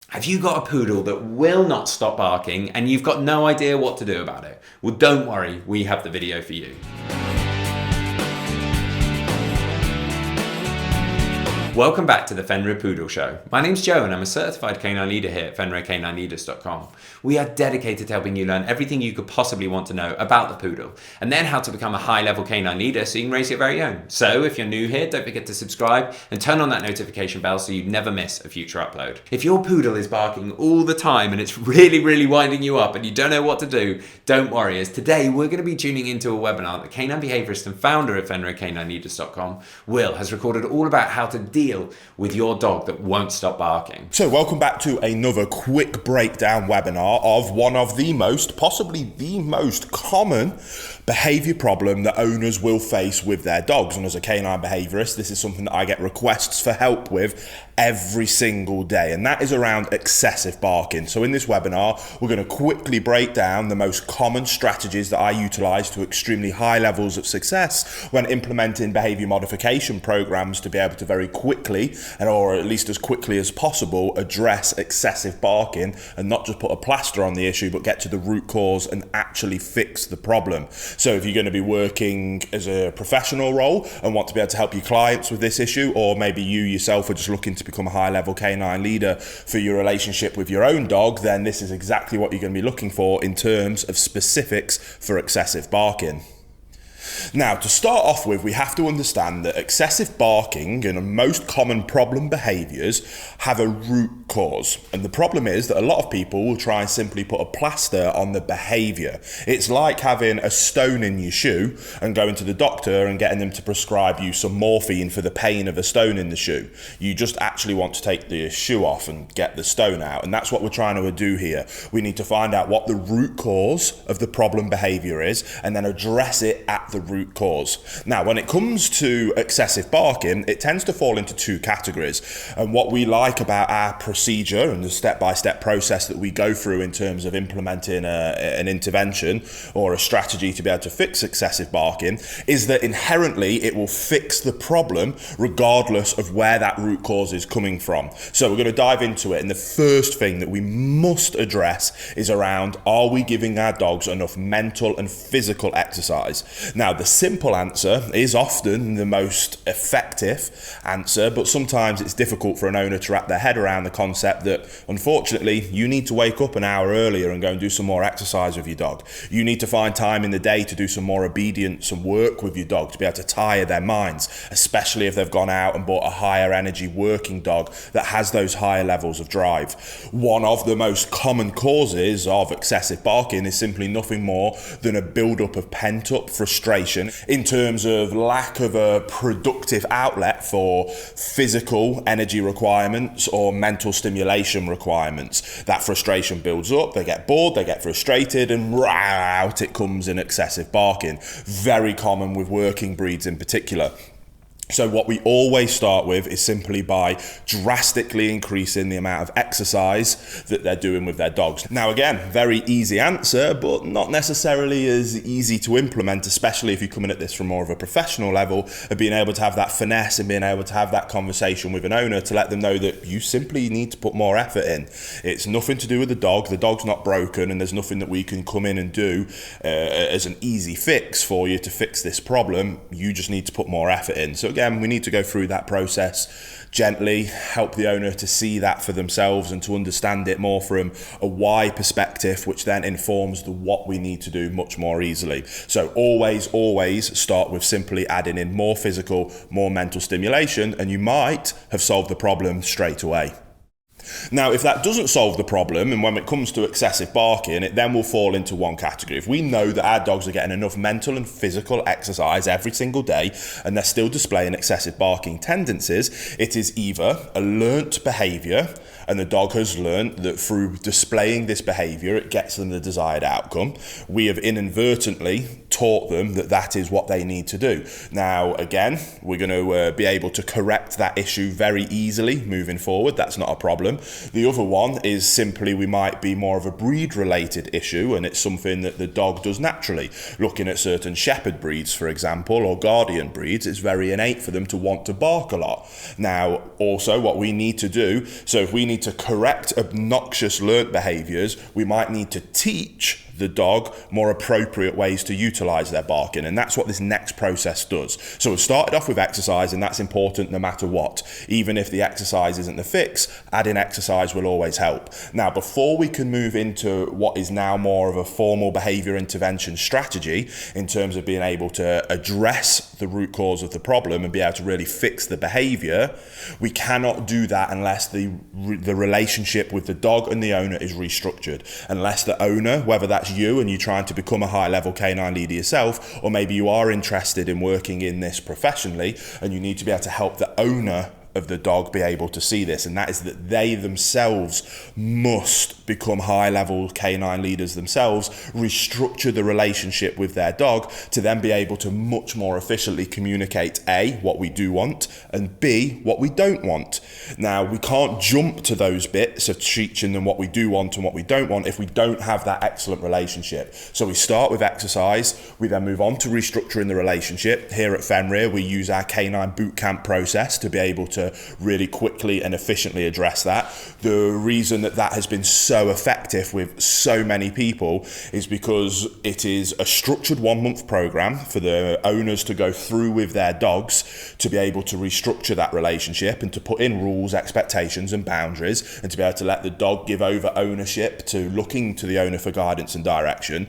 Have you got a poodle that will not stop barking and you've got no idea what to do about it? Well, don't worry, we have the video for you. Welcome back to the Fenrir Poodle Show. My name's Joe and I'm a certified canine leader here at FenrirCanineLeaders.com. We are dedicated to helping you learn everything you could possibly want to know about the poodle and then how to become a high-level canine leader so you can raise your very own. So if you're new here, don't forget to subscribe and turn on that notification bell so you never miss a future upload. If your poodle is barking all the time and it's really winding you up and you don't know what to do, don't worry, as today we're going to be tuning into a webinar that canine behaviorist and founder of FenrirCanineLeaders.com, Will, has recorded all about how to deal with your dog that won't stop barking. So welcome back to another quick breakdown webinar of one of the most, possibly the most common behavior problem that owners will face with their dogs. And as a canine behaviorist, this is something that I get requests for help with every single day, and that is around excessive barking. So in this webinar, we're going to quickly break down the most common strategies that I utilize to extremely high levels of success when implementing behavior modification programs to be able to very quickly, or at least as quickly as possible, address excessive barking and not just put a plaster on the issue, but get to the root cause and actually fix the problem. So if you're going to be working as a professional role and want to be able to help your clients with this issue, or maybe you yourself are just looking to become a high-level canine leader for your relationship with your own dog, then this is exactly what you're going to be looking for in terms of specifics for excessive barking. Now, to start off with, we have to understand that excessive barking and most common problem behaviours have a root cause. And the problem is that a lot of people will try and simply put a plaster on the behaviour. It's like having a stone in your shoe and going to the doctor and getting them to prescribe you some morphine for the pain of a stone in the shoe. You just actually want to take the shoe off and get the stone out. And that's what we're trying to do here. We need to find out what the root cause of the problem behaviour is and then address it at the root cause. Now, when it comes to excessive barking, it tends to fall into two categories. And what we like about our procedure and the step-by-step process that we go through in terms of implementing an intervention or a strategy to be able to fix excessive barking is that inherently it will fix the problem regardless of where that root cause is coming from. So we're going to dive into it, and the first thing that we must address is around, are we giving our dogs enough mental and physical exercise? Now, the simple answer is often the most effective answer, but sometimes it's difficult for an owner to wrap their head around the concept that, unfortunately, you need to wake up an hour earlier and go and do some more exercise with your dog. You need to find time in the day to do some more obedience and work with your dog to be able to tire their minds, especially if they've gone out and bought a higher energy working dog that has those higher levels of drive. One of the most common causes of excessive barking is simply nothing more than a build-up of pent-up frustration in terms of lack of a productive outlet for physical energy requirements or mental stimulation requirements. That frustration builds up, they get bored, they get frustrated, and out it comes in excessive barking. Very common with working breeds in particular. So what we always start with is simply by drastically increasing the amount of exercise that they're doing with their dogs. Now again, very easy answer, but not necessarily as easy to implement, especially if you come in at this from more of a professional level of being able to have that finesse and being able to have that conversation with an owner to let them know that you simply need to put more effort in. It's nothing to do with the dog's not broken, and there's nothing that we can come in and do as an easy fix for you to fix this problem. You just need to put more effort in. So again, we need to go through that process gently, help the owner to see that for themselves and to understand it more from a why perspective, which then informs the what we need to do much more easily. So always start with simply adding in more physical, more mental stimulation, and you might have solved the problem straight away. Now, if that doesn't solve the problem, and when it comes to excessive barking, it then will fall into one category. If we know that our dogs are getting enough mental and physical exercise every single day, and they're still displaying excessive barking tendencies, it is either a learnt behaviour, and the dog has learnt that through displaying this behaviour, it gets them the desired outcome. We have inadvertently taught them that that is what they need to do. Now, again, we're going to be able to correct that issue very easily moving forward. That's not a problem. The other one is simply we might be more of a breed-related issue, and it's something that the dog does naturally. Looking at certain shepherd breeds, for example, or guardian breeds, it's very innate for them to want to bark a lot. Now, also what we need to do, so if we need to correct obnoxious learnt behaviours, we might need to teach the dog more appropriate ways to utilize their barking, and that's what this next process does. So we've started off with exercise, and that's important no matter what. Even if the exercise isn't the fix, adding exercise will always help. Now, before we can move into what is now more of a formal behavior intervention strategy in terms of being able to address the root cause of the problem and be able to really fix the behavior, we cannot do that unless the relationship with the dog and the owner is restructured. Unless the owner, whether that's you and you're trying to become a high-level canine leader yourself, or maybe you are interested in working in this professionally and you need to be able to help the owner of the dog be able to see this, and that is that they themselves must become high-level canine leaders themselves, restructure the relationship with their dog to then be able to much more efficiently communicate A, what we do want, and B, what we don't want. Now, we can't jump to those bits of teaching them what we do want and what we don't want if we don't have that excellent relationship. So we start with exercise, we then move on to restructuring the relationship. Here at Fenrir, we use our canine boot camp process to be able to really quickly and efficiently address that. The reason that that has been so effective with so many people is because it is a structured 1 month program for the owners to go through with their dogs to be able to restructure that relationship and to put in rules, expectations and boundaries, and to be able to let the dog give over ownership to looking to the owner for guidance and direction.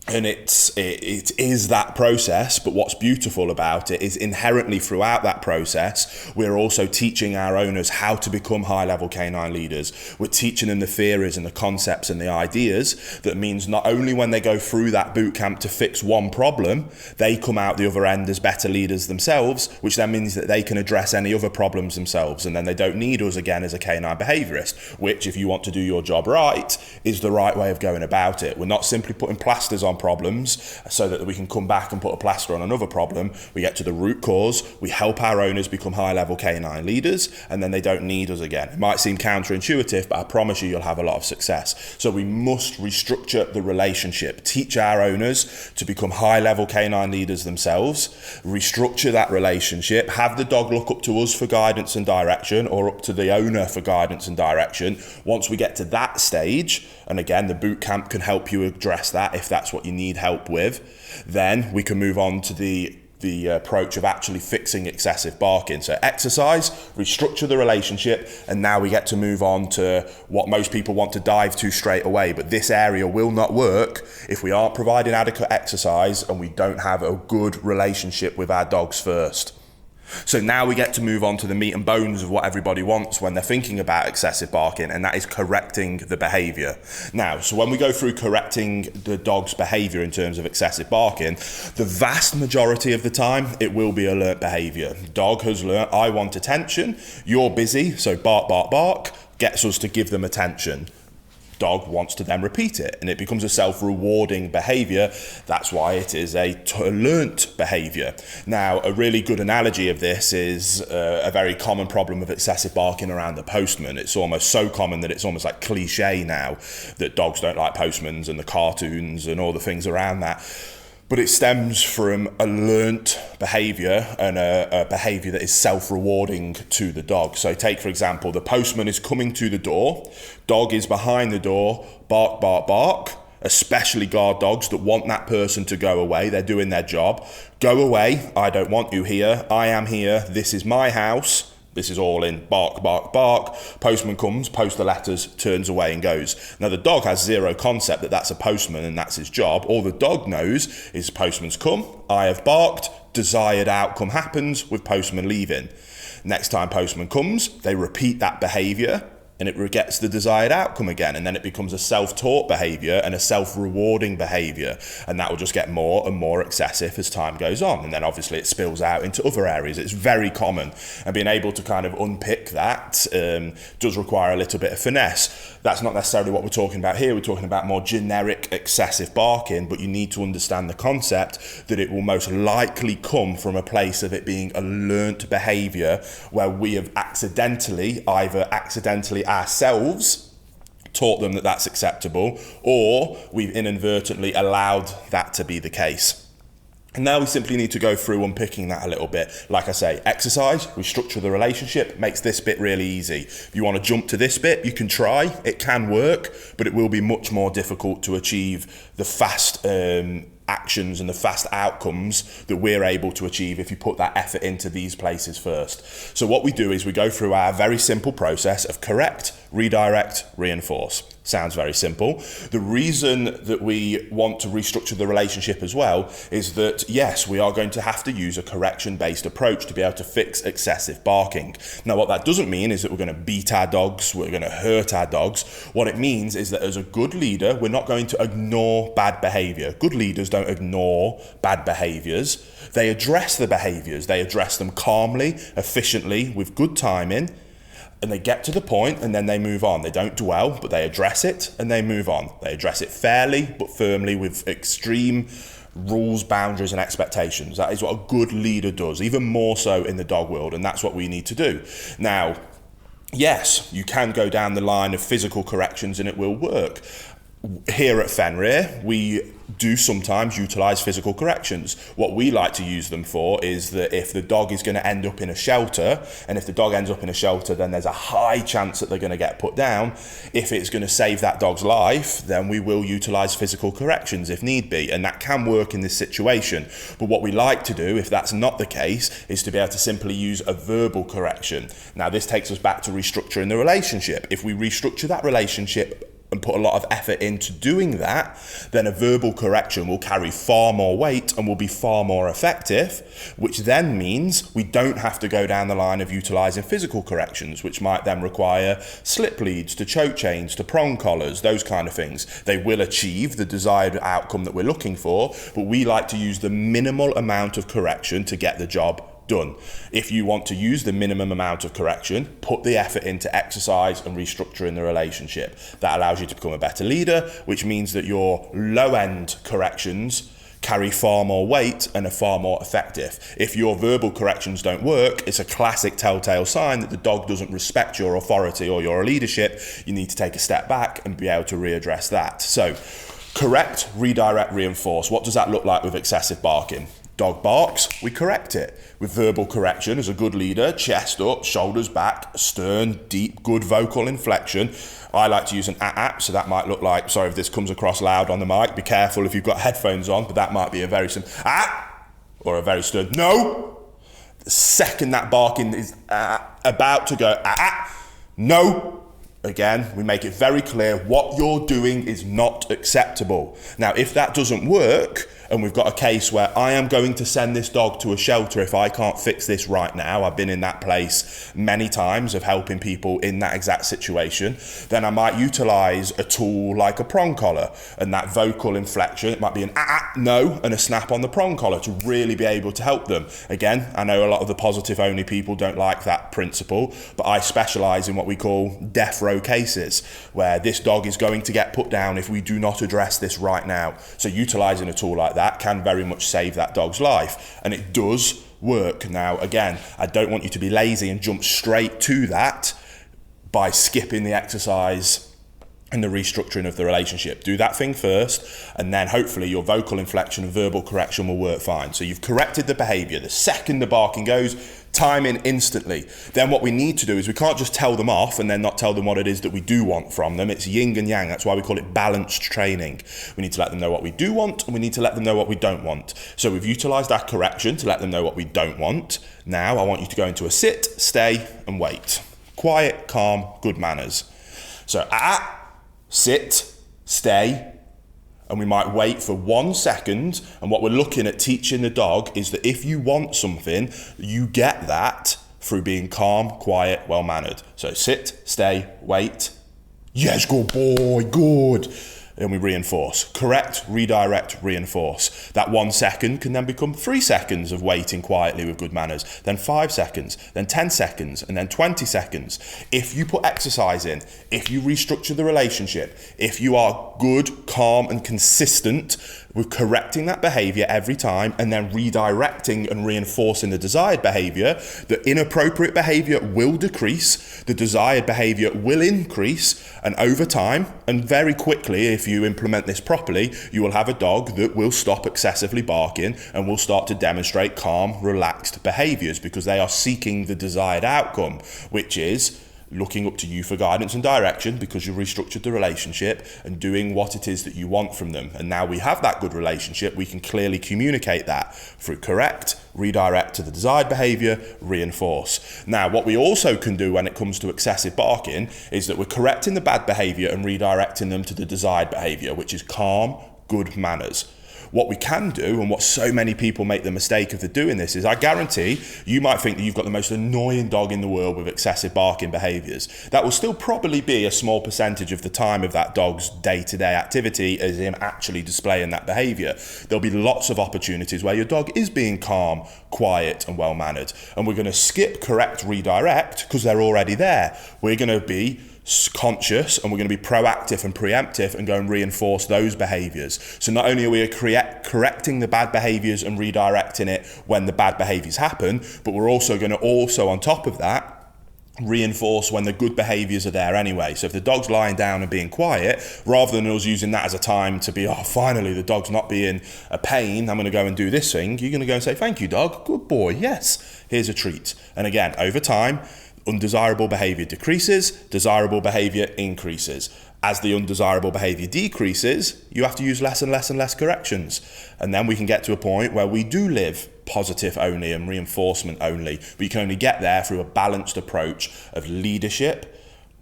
And it is that process, but what's beautiful about it is inherently throughout that process, we're also teaching our owners how to become high-level canine leaders. We're teaching them the theories and the concepts and the ideas. That means not only when they go through that boot camp to fix one problem, they come out the other end as better leaders themselves, which then means that they can address any other problems themselves, and then they don't need us again as a canine behaviourist, which, if you want to do your job right, is the right way of going about it. We're not simply putting plasters on problems so that we can come back and put a plaster on another problem. We get to the root cause, we help our owners become high-level canine leaders, and then they don't need us again. It might seem counterintuitive, but I promise you'll have a lot of success. So we must restructure the relationship, teach our owners to become high-level canine leaders themselves, restructure that relationship, have the dog look up to us for guidance and direction, or up to the owner for guidance and direction. Once we get to that stage, and again, the boot camp can help you address that if that's what you need help with, then we can move on to the approach of actually fixing excessive barking. So exercise, restructure the relationship, and now we get to move on to what most people want to dive to straight away. But this area will not work if we aren't providing adequate exercise and we don't have a good relationship with our dogs first. So now we get to move on to the meat and bones of what everybody wants when they're thinking about excessive barking, and that is correcting the behaviour. Now, so when we go through correcting the dog's behaviour in terms of excessive barking, the vast majority of the time, it will be alert behaviour. Dog has learnt, I want attention, you're busy, so bark, bark, bark, gets us to give them attention. Dog wants to then repeat it, and it becomes a self-rewarding behaviour. That's why it is a learnt behaviour. Now, a really good analogy of this is a very common problem of excessive barking around the postman. It's almost so common that it's almost like cliche now that dogs don't like postmans and the cartoons and all the things around that. But it stems from a learnt behaviour and a behaviour that is self-rewarding to the dog. So take, for example, the postman is coming to the door, dog is behind the door, bark, bark, bark, especially guard dogs that want that person to go away. They're doing their job. Go away, I don't want you here, I am here, this is my house. This is all in bark, bark, bark. Postman comes, posts the letters, turns away and goes. Now, the dog has zero concept that that's a postman and that's his job. All the dog knows is postman's come, I have barked, desired outcome happens with postman leaving. Next time postman comes, they repeat that behaviour. and it gets the desired outcome again, and then it becomes a self-taught behavior and a self-rewarding behavior, and that will just get more and more excessive as time goes on, and then obviously it spills out into other areas. It's very common, and being able to kind of unpick that does require a little bit of finesse. That's not necessarily what we're talking about here. We're talking about more generic excessive barking, but you need to understand the concept that it will most likely come from a place of it being a learnt behavior where we have either accidentally ourselves taught them that that's acceptable, or we've inadvertently allowed that to be the case. And now we simply need to go through unpicking that a little bit. Like I say, exercise, restructure the relationship, makes this bit really easy. If you want to jump to this bit, you can try. It can work, but it will be much more difficult to achieve the fast actions and the fast outcomes that we're able to achieve if you put that effort into these places first. So what we do is we go through our very simple process of correct, redirect, reinforce. Sounds very simple. The reason that we want to restructure the relationship as well is that, yes, we are going to have to use a correction-based approach to be able to fix excessive barking. Now, what that doesn't mean is that we're going to beat our dogs, we're going to hurt our dogs. What it means is that as a good leader, we're not going to ignore bad behavior. Good leaders don't ignore bad behaviors. They address the behaviors. They address them calmly, efficiently, with good timing, and they get to the point and then they move on. They don't dwell, but they address it and they move on. They address it fairly but firmly with extreme rules, boundaries and expectations. That is what a good leader does, even more so in the dog world, and that's what we need to do. Now, yes, you can go down the line of physical corrections and it will work. Here at Fenrir, we do sometimes utilise physical corrections. What we like to use them for is that if the dog is going to end up in a shelter, and if the dog ends up in a shelter, then there's a high chance that they're going to get put down. If it's going to save that dog's life, then we will utilise physical corrections if need be, and that can work in this situation. But what we like to do, if that's not the case, is to be able to simply use a verbal correction. Now, this takes us back to restructuring the relationship. If we restructure that relationship and put a lot of effort into doing that, then a verbal correction will carry far more weight and will be far more effective, which then means we don't have to go down the line of utilising physical corrections, which might then require slip leads to choke chains to prong collars, those kind of things. They will achieve the desired outcome that we're looking for, but we like to use the minimal amount of correction to get the job done. If you want to use the minimum amount of correction, put the effort into exercise and restructuring the relationship. That allows you to become a better leader, which means that your low-end corrections carry far more weight and are far more effective. If your verbal corrections don't work, it's a classic telltale sign that the dog doesn't respect your authority or your leadership. You need to take a step back and be able to readdress that. So, correct, redirect, reinforce. What does that look like with excessive barking? Dog barks, we correct it. With verbal correction, as a good leader, chest up, shoulders back, stern, deep, good vocal inflection. I like to use an so that might look like, sorry if this comes across loud on the mic, be careful if you've got headphones on, but that might be a very simple or a very stern no. The second that barking is about to go no. Again, we make it very clear what you're doing is not acceptable. Now, if that doesn't work, and we've got a case where I am going to send this dog to a shelter if I can't fix this right now, I've been in that place many times of helping people in that exact situation, then I might utilise a tool like a prong collar, and that vocal inflection, it might be an no and a snap on the prong collar to really be able to help them. Again, I know a lot of the positive only people don't like that principle, but I specialise in what we call death row cases, where this dog is going to get put down if we do not address this right now. So utilising a tool like that can very much save that dog's life, and it does work. Now, again, I don't want you to be lazy and jump straight to that by skipping the exercise and the restructuring of the relationship. Do that thing first, and then hopefully your vocal inflection and verbal correction will work fine. So you've corrected the behaviour. The second the barking goes, time in instantly. Then what we need to do is we can't just tell them off and then not tell them what it is that we do want from them. It's yin and yang. That's why we call it balanced training. We need to let them know what we do want, and we need to let them know what we don't want. So we've utilised that correction to let them know what we don't want. Now I want you to go into a sit, stay and wait. Quiet, calm, good manners. So sit, stay, and we might wait for 1 second. And what we're looking at teaching the dog is that if you want something, you get that through being calm, quiet, well-mannered. So sit, stay, wait. Yes, good boy, good. And we reinforce. Correct, redirect, reinforce. That 1 second can then become 3 seconds of waiting quietly with good manners, then 5 seconds, then 10 seconds, and then 20 seconds. If you put exercise in, if you restructure the relationship, if you are good, calm, and consistent with correcting that behavior every time and then redirecting and reinforcing the desired behavior, the inappropriate behavior will decrease, the desired behavior will increase, and over time, and very quickly, if you implement this properly, you will have a dog that will stop excessively barking and will start to demonstrate calm, relaxed behaviors because they are seeking the desired outcome, which is looking up to you for guidance and direction because you restructured the relationship and doing what it is that you want from them. And now we have that good relationship, we can clearly communicate that through correct, redirect to the desired behavior, reinforce. Now, what we also can do when it comes to excessive barking is that we're correcting the bad behavior and redirecting them to the desired behavior, which is calm, good manners. What we can do, and what so many people make the mistake of doing this, is I guarantee you might think that you've got the most annoying dog in the world with excessive barking behaviours. That will still probably be a small percentage of the time of that dog's day-to-day activity as in actually displaying that behaviour. There'll be lots of opportunities where your dog is being calm, quiet and well-mannered. And we're going to skip correct, redirect because they're already there. We're going to be conscious and we're going to be proactive and preemptive and go and reinforce those behaviors. So not only are we correcting the bad behaviors and redirecting it when the bad behaviors happen, but we're also going to on top of that reinforce when the good behaviors are there anyway. So if the dog's lying down and being quiet, rather than us using that as a time to be, oh, finally the dog's not being a pain, I'm going to go and do this thing, you're going to go and say, thank you dog, good boy, yes, here's a treat. And again, over time, undesirable behavior decreases, desirable behavior increases. As the undesirable behavior decreases, you have to use less and less and less corrections. And then we can get to a point where we do live positive only and reinforcement only. But you can only get there through a balanced approach of leadership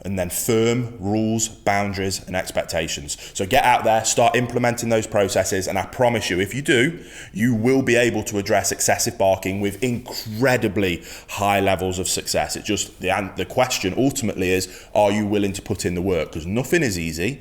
and then firm rules, boundaries and expectations. So get out there, start implementing those processes, and I promise you, if you do, you will be able to address excessive barking with incredibly high levels of success. It's just the question ultimately is, are you willing to put in the work? Because nothing is easy.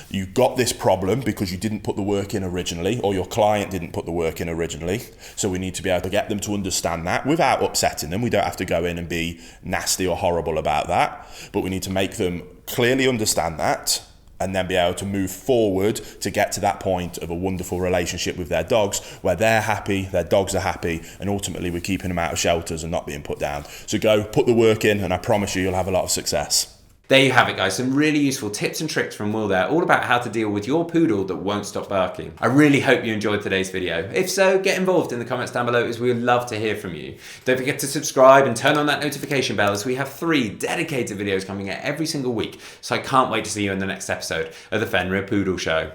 You got this problem because you didn't put the work in originally, or your client didn't put the work in originally. So we need to be able to get them to understand that without upsetting them. We don't have to go in and be nasty or horrible about that, but we need to make them clearly understand that and then be able to move forward to get to that point of a wonderful relationship with their dogs where they're happy, their dogs are happy, and ultimately we're keeping them out of shelters and not being put down. So go put the work in and I promise you'll have a lot of success. There you have it, guys. Some really useful tips and tricks from Will there, all about how to deal with your poodle that won't stop barking. I really hope you enjoyed today's video. If so, get involved in the comments down below as we would love to hear from you. Don't forget to subscribe and turn on that notification bell as we have 3 dedicated videos coming out every single week. So I can't wait to see you in the next episode of the Fenrir Poodle Show.